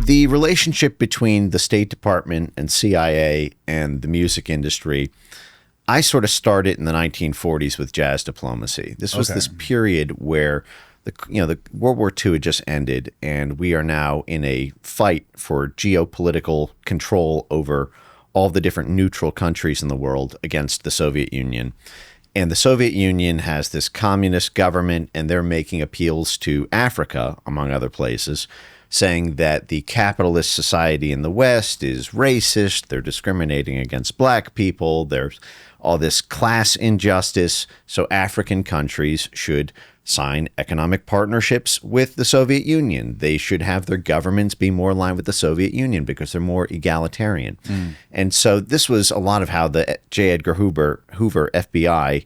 the relationship between the State Department and CIA and the music industry, I sort of started in the 1940s with jazz diplomacy. This was this period where the World War II had just ended, and we are now in a fight for geopolitical control over all the different neutral countries in the world against the Soviet Union. And the Soviet Union has this communist government, and they're making appeals to Africa, among other places, saying that the capitalist society in the West is racist, they're discriminating against black people, there's all this class injustice, so African countries should sign economic partnerships with the Soviet Union. They should have their governments be more aligned with the Soviet Union because they're more egalitarian. And so this was a lot of how the J. Edgar Hoover FBI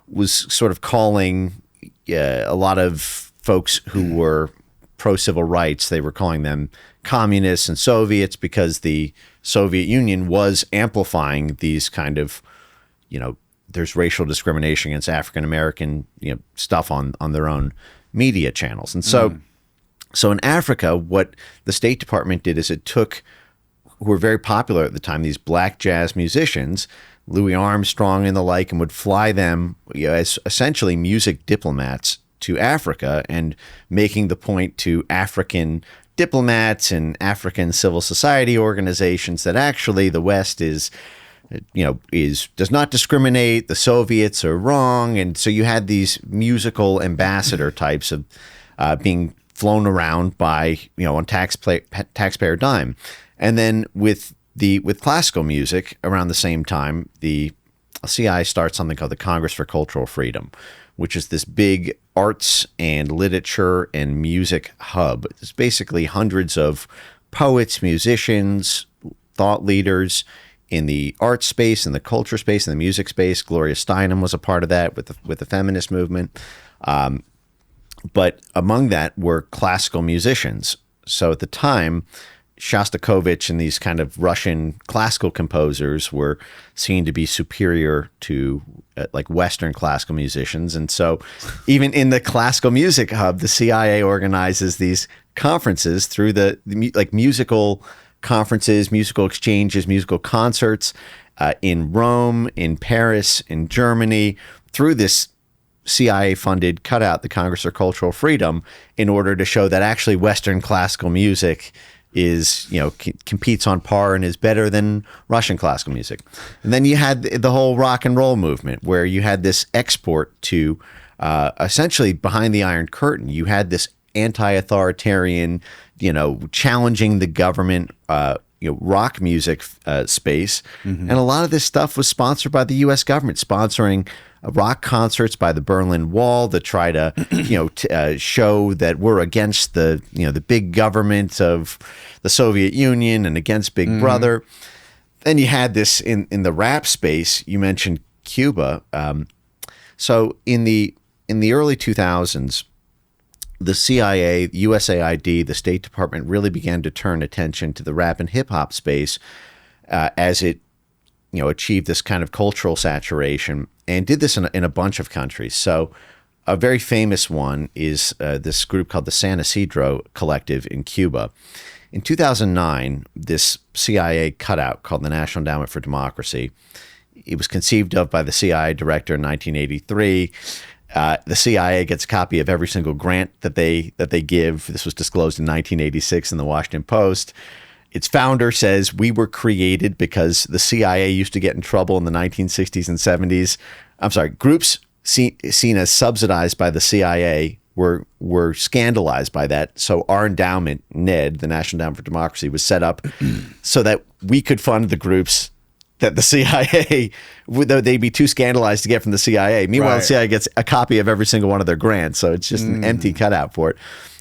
was sort of calling a lot of folks who were pro-civil rights. They were calling them communists and Soviets because the Soviet Union was amplifying these kind of, there's racial discrimination against African-American, stuff on their own media channels. And so in Africa, what the State Department did is it took, who were very popular at the time, these black jazz musicians, Louis Armstrong and the like, and would fly them as essentially music diplomats to Africa, and making the point to African diplomats and African civil society organizations that actually the West does not discriminate. The Soviets are wrong. And so you had these musical ambassador types of being flown around by, on taxpayer dime. And then with classical music around the same time, the CIA starts something called the Congress for Cultural Freedom, which is this big arts and literature and music hub. It's basically hundreds of poets, musicians, thought leaders in the art space, in the culture space, in the music space. Gloria Steinem was a part of that with the feminist movement. But among that were classical musicians. So at the time, Shostakovich and these kind of Russian classical composers were seen to be superior to like Western classical musicians. And so even in the classical music hub, the CIA organizes these conferences through the musical conferences, musical exchanges, musical concerts in Rome, in Paris, in Germany, through this CIA-funded cutout, the Congress for Cultural Freedom, in order to show that actually Western classical music is, competes on par and is better than Russian classical music. And then you had the whole rock and roll movement, where you had this export to essentially behind the Iron Curtain. You had this anti-authoritarian, challenging the government, rock music space. And a lot of this stuff was sponsored by the U.S. government, sponsoring rock concerts by the Berlin Wall to try to, show that we're against the, the big government of the Soviet Union and against Big Brother. Then you had this in the rap space. You mentioned Cuba. So in the early 2000s, the CIA, USAID, the State Department really began to turn attention to the rap and hip hop space as it, achieved this kind of cultural saturation, and did this in a bunch of countries. So a very famous one is this group called the San Isidro Collective in Cuba. In 2009, this CIA cutout called the National Endowment for Democracy, it was conceived of by the CIA director in 1983. The CIA gets a copy of every single grant that they give. This was disclosed in 1986 in the Washington Post. Its founder says, "We were created because the CIA used to get in trouble in the 1960s and 70s." I'm sorry, groups seen as subsidized by the CIA were scandalized by that. So our endowment, NED, the National Endowment for Democracy, was set up so that we could fund the groups that the CIA, though they'd be too scandalized to get from the CIA. Meanwhile, the CIA gets a copy of every single one of their grants. So it's just an empty cutout for it.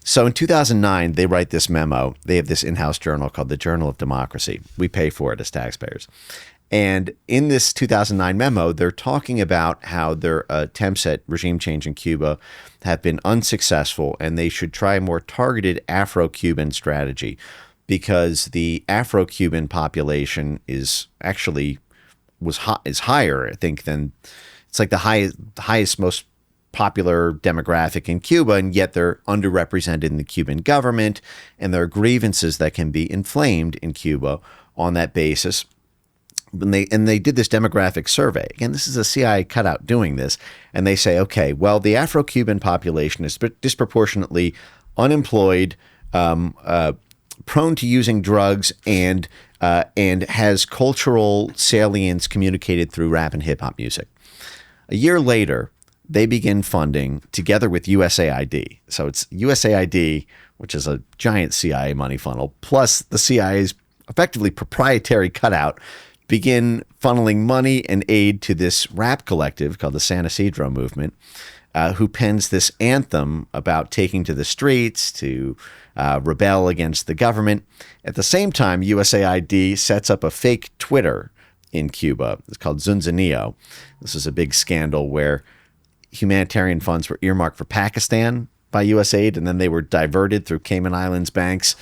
So in 2009, they write this memo. They have this in-house journal called the Journal of Democracy. We pay for it as taxpayers. And in this 2009 memo, they're talking about how their attempts at regime change in Cuba have been unsuccessful, and they should try a more targeted Afro-Cuban strategy, because the Afro-Cuban population is actually is higher, I think, than it's like the highest most popular demographic in Cuba, and yet they're underrepresented in the Cuban government, and there are grievances that can be inflamed in Cuba on that basis. And they did this demographic survey. Again, this is a CIA cutout doing this, and they say, okay, well, the Afro-Cuban population is disproportionately unemployed, prone to using drugs, and has cultural salience communicated through rap and hip hop music. A year later, they begin funding together with USAID. So it's USAID, which is a giant CIA money funnel, plus the CIA's effectively proprietary cutout, begin funneling money and aid to this rap collective called the San Isidro Movement, who pens this anthem about taking to the streets to rebel against the government. At the same time, USAID sets up a fake Twitter in Cuba. It's called Zunzanillo. This is a big scandal where humanitarian funds were earmarked for Pakistan by USAID, and then they were diverted through Cayman Islands banks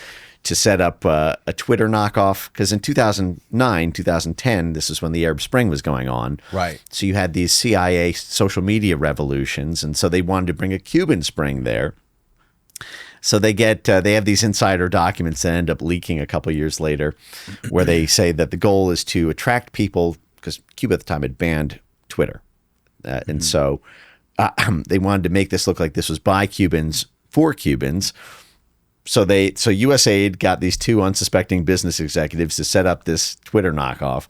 to set up a Twitter knockoff. Because in 2009, 2010, this is when the Arab Spring was going on. Right. So you had these CIA social media revolutions, and so they wanted to bring a Cuban Spring there. So they have these insider documents that end up leaking a couple years later, where they say that the goal is to attract people, because Cuba at the time had banned Twitter, and so they wanted to make this look like this was by Cubans for Cubans. So USAID got these two unsuspecting business executives to set up this Twitter knockoff.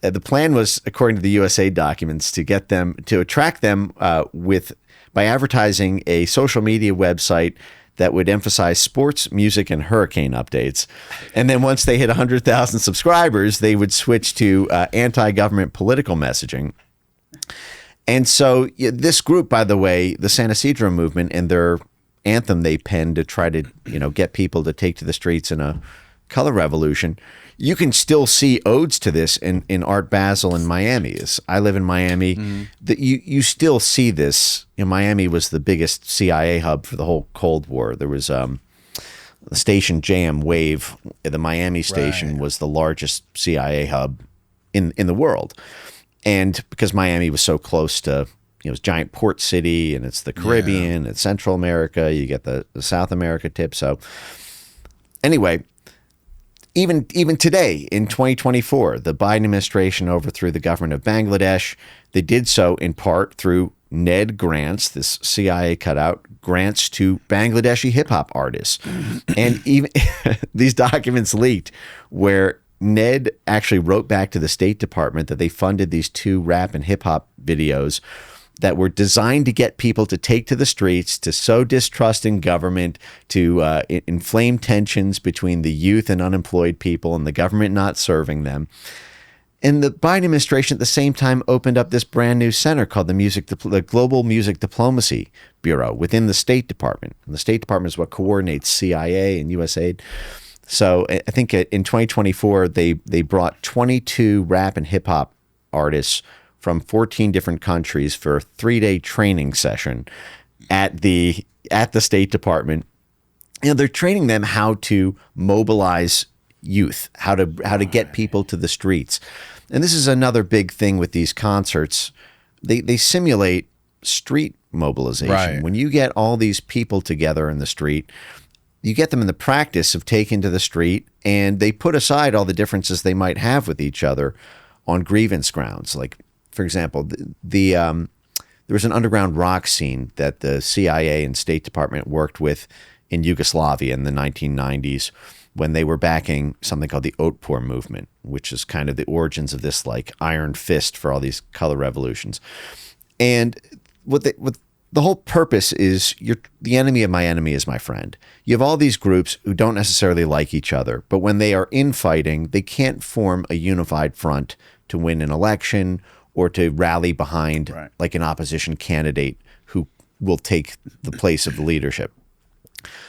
The plan was, according to the USAID documents, to attract them by advertising a social media website that would emphasize sports, music, and hurricane updates. And then once they hit 100,000 subscribers, they would switch to anti-government political messaging. And so this group, by the way, the San Isidro Movement, and their anthem they penned to try to get people to take to the streets in a color revolution, you can still see odes to this in Art Basel in Miami. I live in Miami. You still see this. Miami was the biggest CIA hub for the whole Cold War. There was the station JM Wave, the Miami station, was the largest CIA hub in the world. And because Miami was so close to, it's giant port city, and it's the Caribbean, it's Central America, you get the South America tip. So anyway, even today in 2024, the Biden administration overthrew the government of Bangladesh. They did so in part through Ned grants, this CIA cutout, grants to Bangladeshi hip hop artists. And even these documents leaked where Ned actually wrote back to the State Department that they funded these two rap and hip hop videos that were designed to get people to take to the streets, to sow distrust in government, to inflame tensions between the youth and unemployed people and the government not serving them. And the Biden administration at the same time opened up this brand new center called the Global Music Diplomacy Bureau within the State Department. And the State Department is what coordinates CIA and USAID. So I think in 2024, they brought 22 rap and hip hop artists from 14 different countries for a 3-day training session at the State Department. They're training them how to mobilize youth, how to get people to the streets. And this is another big thing with these concerts. They simulate street mobilization. Right. When you get all these people together in the street, you get them in the practice of taking to the street, and they put aside all the differences they might have with each other on grievance grounds. Like, for example, there was an underground rock scene that the CIA and State Department worked with in Yugoslavia in the 1990s when they were backing something called the Otpor movement, which is kind of the origins of this like iron fist for all these color revolutions. And what the whole purpose is, the enemy of my enemy is my friend. You have all these groups who don't necessarily like each other, but when they are infighting, they can't form a unified front to win an election or to rally behind like an opposition candidate who will take the place of the leadership.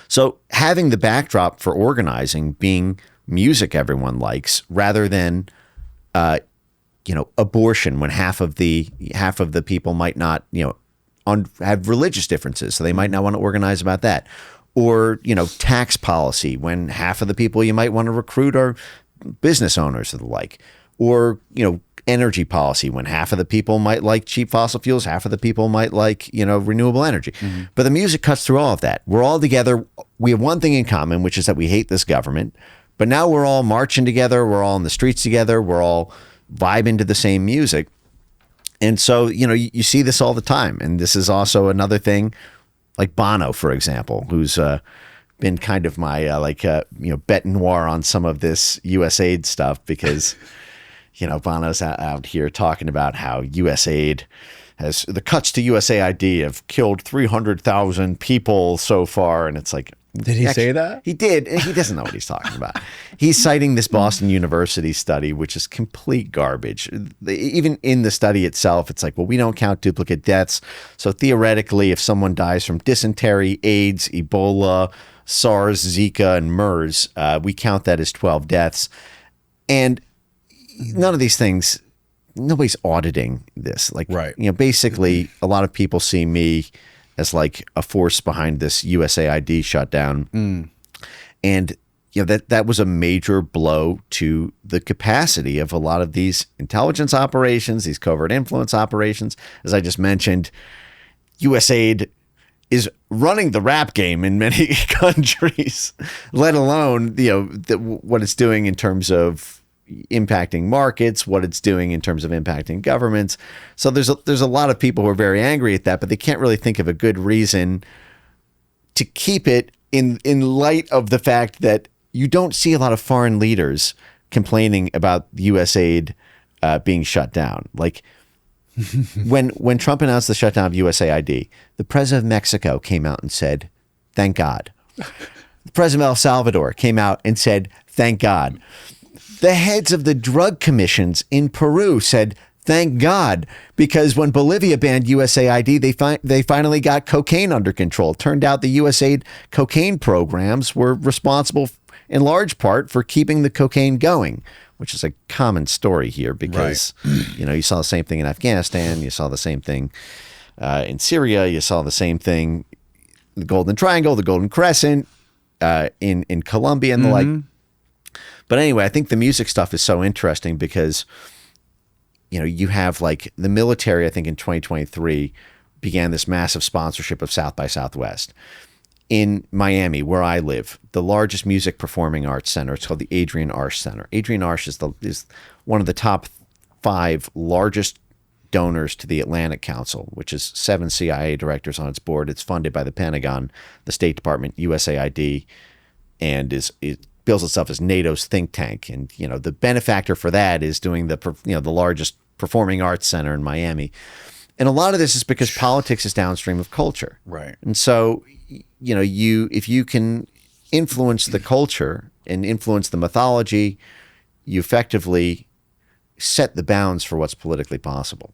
So having the backdrop for organizing being music everyone likes, rather than abortion, when half of the people might not have religious differences, so they might not want to organize about that, or tax policy, when half of the people you might want to recruit are business owners or the like. Or, energy policy when half of the people might like cheap fossil fuels, half of the people might like, renewable energy. But the music cuts through all of that. We're all together. We have one thing in common, which is that we hate this government. But now we're all marching together. We're all in the streets together. We're all vibing to the same music. And so, you see this all the time. And this is also another thing, like Bono, for example, who's been kind of my bête noire on some of this USAID stuff, because Bono's out here talking about how USAID has, the cuts to USAID have killed 300,000 people so far. And it's like, did he say that? He did. He doesn't know what he's talking about. He's citing this Boston University study, which is complete garbage. Even in the study itself, it's like, well, we don't count duplicate deaths. So theoretically, if someone dies from dysentery, AIDS, Ebola, SARS, Zika, and MERS, we count that as 12 deaths. And none of these things, nobody's auditing this. Like, right. Basically, a lot of people see me as like a force behind this USAID shutdown. And that was a major blow to the capacity of a lot of these intelligence operations, these covert influence operations. As I just mentioned, USAID is running the rap game in many countries, let alone what it's doing in terms of impacting markets, what it's doing in terms of impacting governments. So there's a lot of people who are very angry at that, but they can't really think of a good reason to keep it in light of the fact that you don't see a lot of foreign leaders complaining about USAID being shut down. Like when Trump announced the shutdown of USAID, the president of Mexico came out and said, "Thank God." The president of El Salvador came out and said, "Thank God." The heads of the drug commissions in Peru said, "Thank God," because when Bolivia banned USAID, they finally got cocaine under control. It turned out the USAID cocaine programs were responsible in large part for keeping the cocaine going, which is a common story here because, you saw the same thing in Afghanistan. You saw the same thing in Syria. You saw the same thing, the Golden Triangle, the Golden Crescent, in Colombia and the like. But anyway, I think the music stuff is so interesting because, you have like the military, I think in 2023 began this massive sponsorship of South by Southwest. In Miami, where I live, the largest music performing arts center, it's called the Adrian Arsh Center. Adrian Arsh is one of the top 5 largest donors to the Atlantic Council, which is 7 CIA directors on its board. It's funded by the Pentagon, the State Department, USAID, and it bills itself as NATO's think tank. And, the benefactor for that is doing the largest performing arts center in Miami. And a lot of this is because politics is downstream of culture. Right. And so, if you can influence the culture and influence the mythology, you effectively set the bounds for what's politically possible.